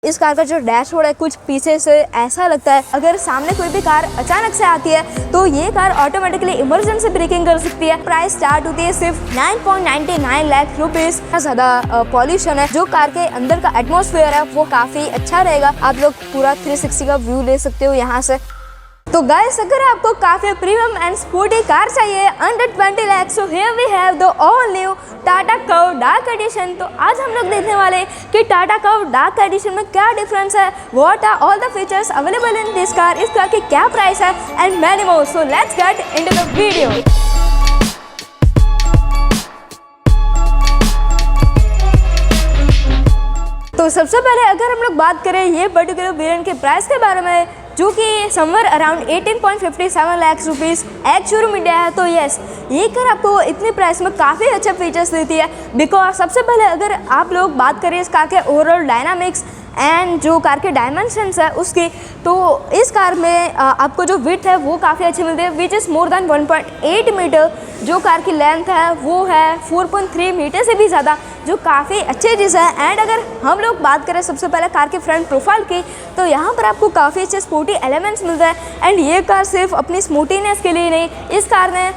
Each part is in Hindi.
इस कार का जो डैशबोर्ड है कुछ पीछे से ऐसा लगता है अगर सामने कोई भी कार अचानक से आती है तो ये कार ऑटोमेटिकली इमरजेंसी ब्रेकिंग कर सकती है। प्राइस स्टार्ट होती है सिर्फ 9.99 लाख रुपीस। ज़्यादा पॉल्यूशन है, जो कार के अंदर का एटमॉस्फेयर है वो काफ़ी अच्छा रहेगा। आप लोग पूरा 360 का व्यू ले सकते हो यहाँ से। तो गाइस, अगर आपको काफ़ी प्रीमियम एंड स्पोर्टी कार चाहिए अंडर 20 लाख, so here we have the all new Tata Curvv dark edition. तो आज हम लोग देखने वाले हैं कि टाटा कर्व डार्क एडिशन में क्या डिफरेंस है, what are all the features available in this car, इस कार की क्या प्राइस है and many more. So let's get into the video. तो सबसे पहले अगर हम लोग बात करें ये पर्टिकुलर वेरिएंट के प्राइस के बारे में, जो कि somewhere around 18.57 lakh rupees ex showroom India है, तो यस, ये कार आपको इतनी प्राइस में काफ़ी अच्छे फीचर्स देती है। बिकॉज सबसे पहले अगर आप लोग बात करें इस कार के ओवरऑल डायनामिक्स एंड जो कार के डायमेंशंस है उसकी, तो इस कार में आपको जो विड्थ है वो काफ़ी अच्छी मिलती है, which is more than 1.8 metre. जो कार की लेंथ है वो है 4.3 मीटर से भी ज़्यादा, जो काफ़ी अच्छी चीज़ है। एंड अगर हम लोग बात करें सबसे पहले कार के फ्रंट प्रोफाइल की, तो यहाँ पर आपको काफ़ी अच्छे स्पोर्टी एलिमेंट्स मिलते हैं। एंड ये कार सिर्फ अपनी स्पोर्टीनेस के लिए नहीं, इस कार ने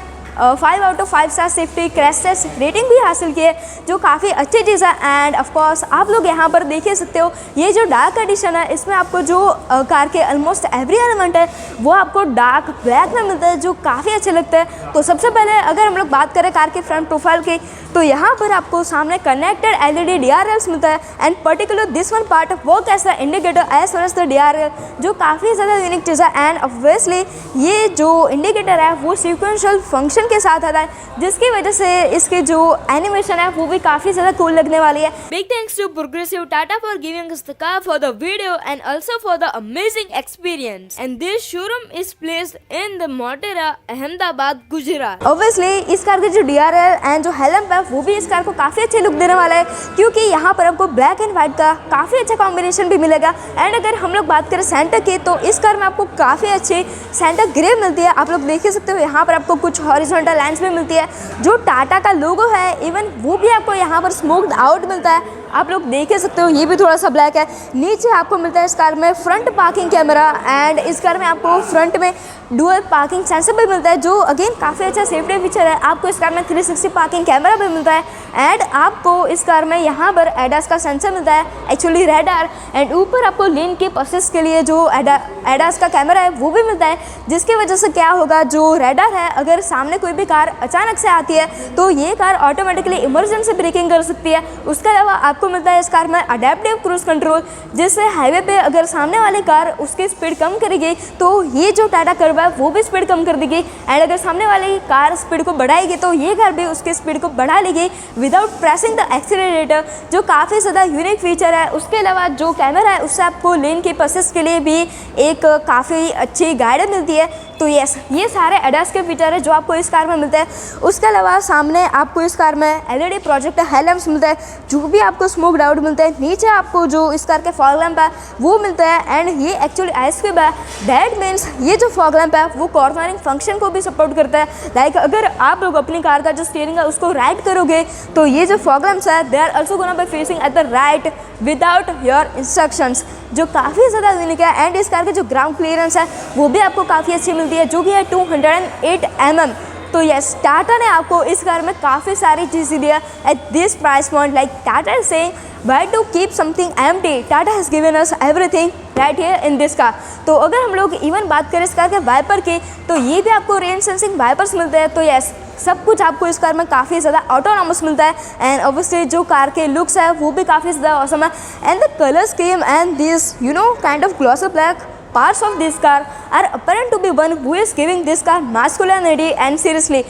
5 out of 5 star safety crash test rating भी हासिल की है, जो काफ़ी अच्छी चीज़ है। एंड ऑफ कोर्स आप लोग यहाँ पर देख सकते हो, ये जो डार्क एडिशन है इसमें आपको जो कार के ऑलमोस्ट एवरी एलिमेंट है वो आपको डार्क ब्लैक में मिलता है, जो काफ़ी अच्छे लगते हैं। तो सबसे पहले अगर हम लोग बात करें कार के फ्रंट प्रोफाइल की, तो यहाँ पर आपको सामने कनेक्टेड LED DRLs मिलता है। And particular this one part work as the indicator as well as the DRL, जो काफ़ी ज़्यादा यूनिक चीज़ है। एंड ऑब्वियसली ये जो इंडिकेटर है वो सीक्वेंशियल फंक्शन के साथ आता है, जिसकी वजह से इसके जो एनिमेशन है वो भी काफ़ी ज़्यादा कूल लगने वाली है। Big thanks to progressive Tata for giving us the car for the video and also for the amazing experience. And this showroom is placed in the Motera, Ahmedabad, Gujarat. Obviously इस कार के जो DRL एंड जो हेलम है वो भी इस कार को काफ़ी अच्छे लुक देने वाला है, क्योंकि यहाँ पर आपको ब्लैक एंड व्हाइट का काफ़ी अच्छा कॉम्बिनेशन भी मिलेगा। एंड अगर हम लोग बात करें सेंटर की, तो इस कार में आपको काफ़ी अच्छी सेंटर ग्रे मिलती है। आप लोग देख ही सकते हो यहाँ पर आपको कुछ हॉरिजॉन्टल लाइन्स भी मिलती है। जो टाटा का लोगो है इवन वो भी आपको यहाँ पर स्मोक्ड आउट मिलता है, आप लोग देख ही सकते हो, ये भी थोड़ा सा ब्लैक है। नीचे आपको मिलता है इस कार में फ्रंट पार्किंग कैमरा, एंड इस कार में आपको फ्रंट में डुअल पार्किंग सेंसर भी मिलता है, जो अगेन काफ़ी अच्छा सेफ्टी फीचर है। आपको इस कार में 360 पार्किंग कैमरा भी मिलता है। एंड आपको इस कार में यहाँ पर एडास का सेंसर मिलता है, एक्चुअली रेडार। एंड ऊपर आपको लेन की असिस्ट के लिए जो एडास का कैमरा है वो भी मिलता है, जिसकी वजह से क्या होगा, जो रेडार है अगर सामने कोई भी कार अचानक से आती है तो ये कार ऑटोमेटिकली इमरजेंसी ब्रेकिंग कर सकती है। उसके अलावा आपको मिलता है इस कार में अडेप्टिव क्रूज कंट्रोल, जिससे हाईवे पे अगर सामने वाली कार उसकी स्पीड कम करेगी तो ये जो टाटा कर्व है वो भी स्पीड कम कर देगी। एंड अगर सामने वाली कार स्पीड को बढ़ाएगी तो ये कार भी उसकी स्पीड को बढ़ा लेगी विदाउट प्रेसिंग द एक्सीलरेटर, जो काफ़ी ज़्यादा यूनिक फीचर है। उसके अलावा जो कैमरा है उससे आपको लेन की असिस्ट के लिए भी एक काफ़ी अच्छी गाइडेंस मिलती है। तो यस, ये सारे एडास के फीचर है जो आपको इस कार में मिलते हैं। उसके अलावा सामने आपको इस कार में LED प्रोजेक्टर हेडलैम्प्स मिलता है, जो भी आपको स्मोक्ड आउट मिलता है। नीचे आपको जो इस कार के फॉग लैंप है वो मिलता है। एंड ये एक्चुअली आइसक्यूब है, दैट मीन्स ये जो फॉग लैंप है वो कॉर्नरिंग फंक्शन को भी सपोर्ट करता है। लाइक अगर आप लोग अपनी कार का जो स्टीयरिंग है उसको राइट करोगे तो ये जो फॉग लैंप्स है they are also gonna be facing at the right without your instructions, जो काफ़ी ज़्यादा यूनिक है। एंड इस कार की जो ग्राउंड क्लियरेंस है वो भी आपको काफ़ी अच्छी मिलती है, जो कि है 208 mm। तो यस, टाटा ने आपको इस कार में काफ़ी सारी चीज़ें दिया at this price point. Like Tata is saying why to keep something empty, Tata has given us everything right here in this car। तो अगर हम लोग इवन बात करें इस कार के वाइपर की, तो ये भी आपको रेन सेंसिंग वाइपर्स मिलते हैं। तो यस, सब कुछ आपको इस कार में काफ़ी ज़्यादा ऑटोनॉमस मिलता है। एंड ऑब्वियसली जो कार के लुक्स है वो भी काफ़ी ज़्यादा ऑसम है। And the colour scheme and this kind of glossy black parts of this car are apparent to be one who is giving this car masculinity। and seriously,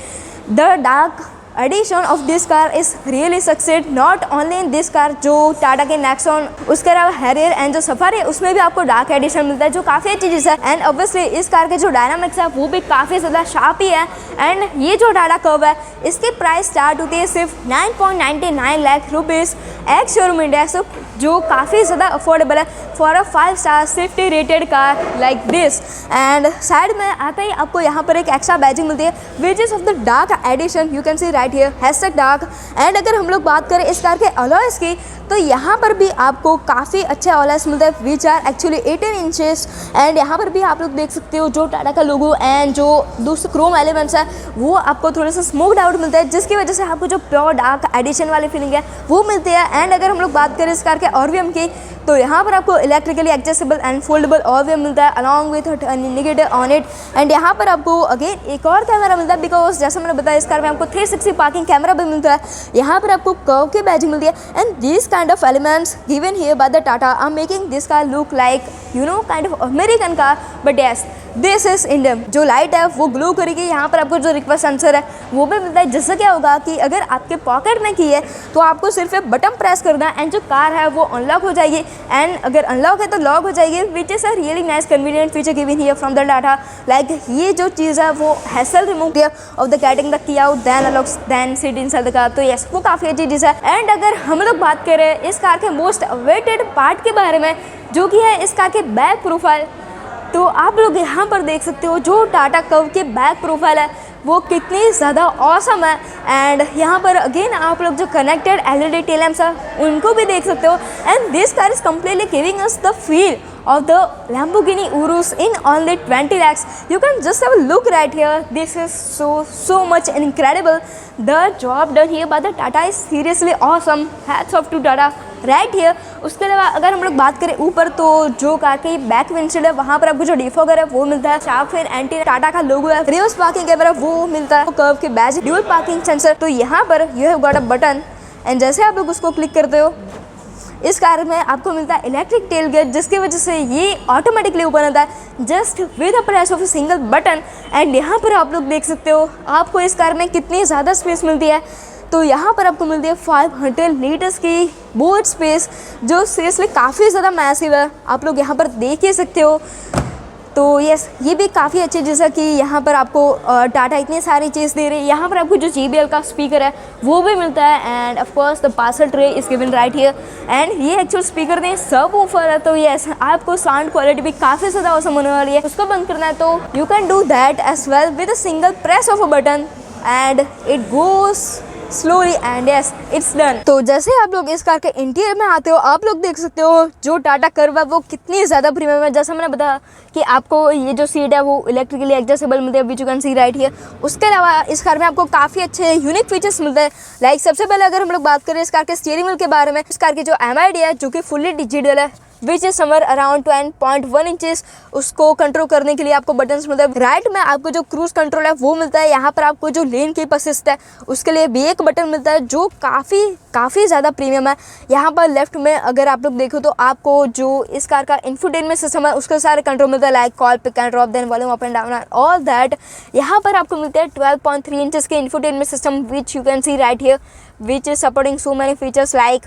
the dark edition of this car is really succeed not only in this car, जो टाटा के नेक्सॉन, उसके अलावा हैरियर एंड जो सफारी है उसमें भी आपको डार्क एडिशन मिलता है, जो काफ़ी अच्छी चीज़ है। एंड ऑब्वियसली इस कार के जो डायनामिक्स है वो भी काफ़ी ज़्यादा शार्प ही है। एंड ये जो टाटा कर्व है इसकी प्राइस स्टार्ट होती है सिर्फ 9.99 lakh rupees ex showroom India, जो काफ़ी ज़्यादा अफोर्डेबल है for a 5 star safety rated car like this. And side में आते ही आपको यहाँ पर एक एक्स्ट्रा बैजिंग मिलती है which is of the dark edition, you can see right right here hashtag dark. And अगर हम लोग बात करें इस कार के अलॉयस की, तो यहाँ पर भी आपको काफ़ी अच्छे अलॉयस मिलते हैं which are actually 18 inches. And यहाँ पर भी आप लोग देख सकते हो जो टाटा का लोगो एंड जो दूसरे क्रोम एलिमेंट्स है वो आपको थोड़ा सा स्मोक्ड आउट मिलता है, जिसकी वजह से आपको जो प्योर डार्क एडिशन वाली फीलिंग है वो मिलती है। एंड अगर हम लोग बात करें इस कार के ऑरवीएम की, तो यहाँ पर आपको इलेक्ट्रिकली एडजस्टेबल एंड फोल्डेबल ऑरवीएम मिलता है along with turn indicator on it. And यहाँ पर आपको अगेन एक और कैमरा मिलता है, बिकॉज जैसा मैंने बताया इस कार में आपको 360 पार्किंग कैमरा भी मिलता है। यहाँ पर आपको कर्व की बैजिंग मिलती है। And this kind of elements given here by the Tata are making this car look like kind of American car, but yes this is Indian. जो लाइट है वो ग्लो करेगी। यहाँ पर आपको जो रिक्वेस्ट सेंसर है वो भी मिलता है, जिससे क्या होगा कि अगर आपके पॉकेट में की है तो आपको सिर्फ एक बटन प्रेस करना है एंड जो कार है वो अनलॉक हो जाएगी। एंड अगर अनलॉक है तो लॉक हो जाएगी, which is a really nice convenient feature given here from the Tata. Like ये जो चीज़ है वो हैसल रिमूव किया of the getting the key out then unlocks then seat inside the car. तो यस वो काफ़ी अच्छी चीज़ है। एंड अगर हम लोग बात करें इस कार के मोस्ट अवेटेड पार्ट के बारे में, जो कि है इस कार के बैक प्रोफाइल, तो आप लोग यहाँ पर देख सकते हो जो टाटा कर्व के बैक प्रोफाइल है वो कितनी ज़्यादा ऑसम है। एंड यहाँ पर अगेन आप लोग जो कनेक्टेड एलईडी टेल लैंप्स है उनको भी देख सकते हो। And this car is completely giving us the feel of the Lamborghini Urus in only 20 lakhs. You can just have a look right here. This is so much incredible. The job done here by the Tata is seriously awesome. Hats off to Tata right here. उसके अलावा अगर हम लोग बात करें ऊपर, तो जो कार की बैक विंडशील्ड है वहाँ पर आपको जो डिफॉगर है वो मिलता है। शार्प फिन एंटी टाटा का लोगो है। रिवर्स पार्किंग कैमरा वो मिलता है। कर्व के बैज ड्यूल पार्किंग सेंसर। तो यहाँ पर you have got a button and जैसे आप लोग उसको क्लिक करते हो इस कार में आपको मिलता है इलेक्ट्रिक टेल गेट, जिसकी वजह से ये ऑटोमेटिकली ओपन होता है just with a press of a single button. And यहाँ पर आप लोग देख सकते हो आपको इस कार में कितनी ज़्यादा स्पेस मिलती है। तो यहाँ पर आपको मिलती है 500 लीटर्स की बूट स्पेस, जो सीरियसली काफ़ी ज़्यादा मैसिव है। आप लोग यहाँ पर देख ही सकते हो। तो यस ये भी काफ़ी अच्छी चीज़ है कि यहाँ पर आपको टाटा इतनी सारी चीज़ दे रही है। यहाँ पर आपको जो JBL का स्पीकर है वो भी मिलता है। And of course the parcel tray is given right here. And ये एक्चुअल स्पीकर नहीं सब ऊपर है, तो यस आपको साउंड क्वालिटी भी काफ़ी ज़्यादा औसम होने वाली है। उसको बंद करना है तो you can do that as well with a single press of a button and it goes slowly and yes it's done. तो जैसे आप लोग इस कार के इंटीरियर में आते हो आप लोग देख सकते हो जो टाटा कर्व है वो कितनी ज़्यादा प्रीमियम है। जैसा मैंने बताया कि आपको ये जो सीट है वो इलेक्ट्रिकली एडजस्टेबल मिलती है, विच you can see right here. उसके अलावा इस कार में आपको काफ़ी अच्छे यूनिक फीचर्स मिलते हैं। लाइक सबसे पहले अगर हम लोग बात करें इस कार के स्टीयरिंग व्हील के बारे में, इस कार की जो MID है जो कि फुल्ली डिजिटल है which is summer around 10.1 inches, उसको कंट्रोल करने के लिए आपको बटन्स मिलते हैं। राइट में आपको जो क्रूज कंट्रोल है वो मिलता है। यहाँ पर आपको जो लेन कीप असिस्ट है उसके लिए भी एक बटन मिलता है जो काफ़ी ज़्यादा प्रीमियम है। यहाँ पर लेफ्ट में अगर आप लोग देखो तो आपको जो इस कार का इंफोटेनमेंट सिस्टम है उसके सारे कंट्रोल मिलता है, like call pick and drop then volume up and down all that. यहाँ पर आपको मिलता है 12.3 इंचेस के infotainment system which you can see right here, which is supporting so many features like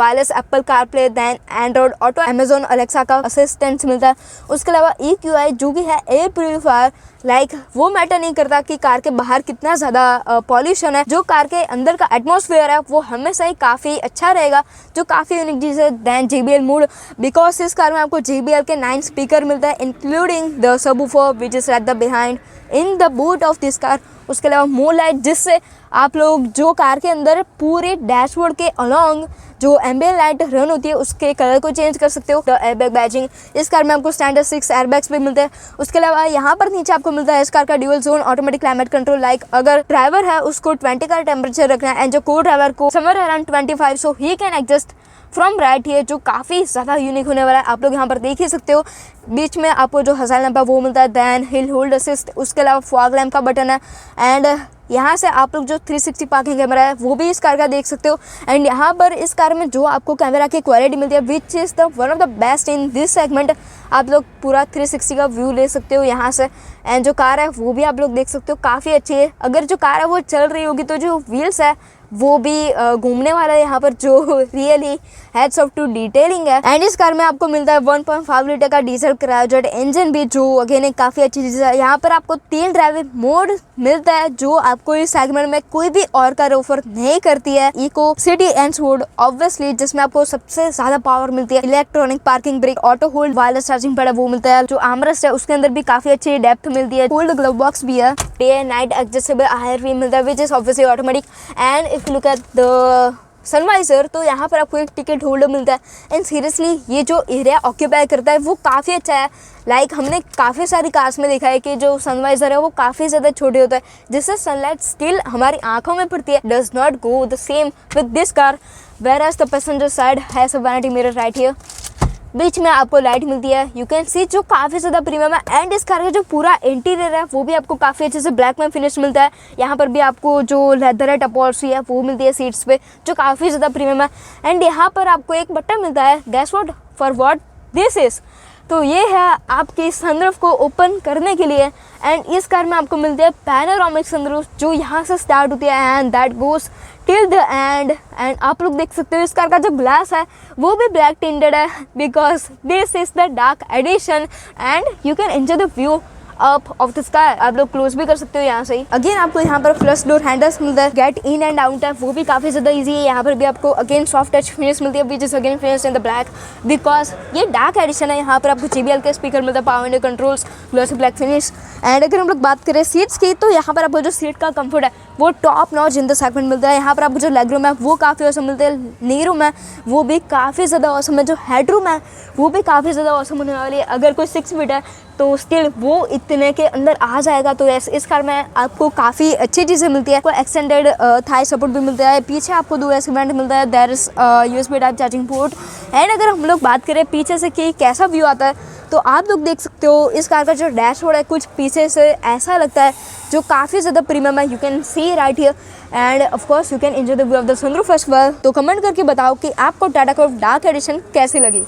wireless Apple CarPlay, then Android Auto, Amazon Alexa का असिस्टेंस मिलता है। उसके अलावा EQI जो कि है एयर प्यूरीफायर, लाइक वो मैटर नहीं करता कि कार के बाहर कितना ज़्यादा पॉल्यूशन है, जो कार के अंदर का एटमॉस्फेयर है वो हमेशा ही काफ़ी अच्छा रहेगा, जो काफ़ी यूनिक चीज़ है। दैन JBL मूड, बिकॉज इस कार में आपको JBL के 9 स्पीकर मिलता है including the subwoofer which is at the behind in the boot of this car. उसके अलावा मोर लाइट, जिससे आप लोग जो कार के अंदर पूरे डैशबोर्ड के अलॉन्ग जो एम्बिएंट लाइट रन होती है उसके कलर को चेंज कर सकते हो। द एयरबैग बैजिंग, इस कार में आपको स्टैंडर्ड 6 एयरबैग्स भी मिलते हैं। उसके अलावा यहाँ पर नीचे आपको मिलता है इस कार का dual zone automatic climate control, like अगर ड्राइवर है उसको 20 का टेम्परेचर रखना है एंड जो को ड्राइवर को summer around 25, so he can adjust from right here, जो काफ़ी ज़्यादा यूनिक होने वाला है। आप लोग यहाँ पर देख ही सकते हो। बीच में आपको जो हज़ार लैंप है वो मिलता है, दैन हिल होल्ड असिस्ट, उसके अलावा फॉग लैंप का बटन है। एंड यहाँ से आप लोग जो 360 पार्किंग कैमरा है वो भी इस कार का देख सकते हो। एंड यहाँ पर इस कार में जो आपको कैमरा की क्वालिटी मिलती है which is the one of the best in this segment. आप लोग पूरा 360 का व्यू ले सकते हो यहाँ से। एंड जो कार है वो भी आप लोग देख सकते हो काफ़ी अच्छी है। अगर जो कार है वो चल रही होगी तो जो व्हील्स है वो भी घूमने वाला है यहाँ पर, जो really hats off to detailing है। एंड इस कार में आपको मिलता है 1.5 लीटर का डीजल क्रायोजेट इंजन भी, जो अगेन एक काफ़ी अच्छी चीज़ है। यहाँ पर आपको 3 ड्राइविंग मोड मिलता है, जो आपको इस सेगमेंट में कोई भी और कार ऑफर नहीं करती है। Eco, city and mode obviously, जिसमें आपको सबसे ज़्यादा पावर मिलती है। Electronic parking brake, auto hold, wireless charging pad वो मिलता है। जो आर्मरेस्ट है उसके अंदर भी काफ़ी अच्छी डेप्थ मिलती है। होल्ड ग्लव बॉक्स भी है। डे एंड नाइट एडजस्टेबल आयर भी मिलता है, which is obviously automatic. And if look at the sun visor, तो यहाँ पर आपको एक टिकट होल्डर मिलता है। एंड सीरियसली ये जो एरिया ऑक्यूपाई करता है वो काफ़ी अच्छा है। लाइक हमने काफ़ी सारी कार्स में देखा है कि जो सनवाइजर है वो काफ़ी ज़्यादा छोटे होता है, जिससे सनलाइट स्टिल हमारी आंखों में पड़ती है। Does not go the same with this car, whereas the passenger side has a vanity mirror right here. बीच में आपको लाइट मिलती है, यू कैन सी, जो काफ़ी ज़्यादा प्रीमियम है। एंड इस कार का जो पूरा इंटीरियर है वो भी आपको काफ़ी अच्छे से ब्लैक में फिनिश मिलता है। यहाँ पर भी आपको जो लेदर है टपॉल्सी है वो मिलती है सीट्स पे, जो काफ़ी ज़्यादा प्रीमियम है। एंड यहाँ पर आपको एक बटन मिलता है, gas what for what this is, तो ये है आपकी सनरूफ को ओपन करने के लिए। एंड इस कार में आपको मिलती है पैनोरामिक सनरूफ, जो यहाँ से स्टार्ट होती है and that goes till the end. And आप लोग देख सकते हो इस कार का जो ग्लास है वो भी ब्लैक टिंटेड है, because this is the dark edition. And you can enjoy the view up of the sky. आप लोग क्लोज भी कर सकते हो यहाँ से ही। अगेन आपको यहाँ पर फ्लश डोर हैंडल्स मिलता है, गेट इन एंड आउट है, वो भी काफ़ी ज़्यादा इजी है। यहाँ पर भी आपको अगेन सॉफ्ट टच फिनिश मिलती है, which is again finish in the black, because ये डार्क एडिशन है। यहाँ पर आपको JBL के स्पीकर मिलता है, power window controls, glossy black finish. And अगर हम लोग बात करें सीट्स की, तो यहाँ पर आपको जो सीट का कंफर्ट है वो top notch in the segment मिलता है। यहाँ पर आपको जो लेग रूम है वो काफ़ी औसम मिलता है, नी रूम है वो भी काफ़ी ज़्यादा औसम है, जो हेड रूम है वो भी काफ़ी ज़्यादा औसम होने वाली है। अगर कोई 6 फीट है तो स्टिल वो इतने के अंदर आ जाएगा। तो इस कार में आपको काफ़ी अच्छी चीज़ें मिलती है। आपको एक्सटेंडेड थाई सपोर्ट भी मिलता है। पीछे आपको 2 वेंट मिलता है, there is USB type charging port. And अगर हम लोग बात करें पीछे से कि कैसा व्यू आता है, तो आप लोग देख सकते हो इस कार का जो डैशबोर्ड है कुछ पीछे से ऐसा लगता है, जो काफ़ी ज़्यादा प्रीमियम है। You can see right here. And of course you can enjoy the view of the sunroof as well. तो कमेंट करके बताओ कि आपको टाटा कर्व डार्क एडिशन कैसी लगी।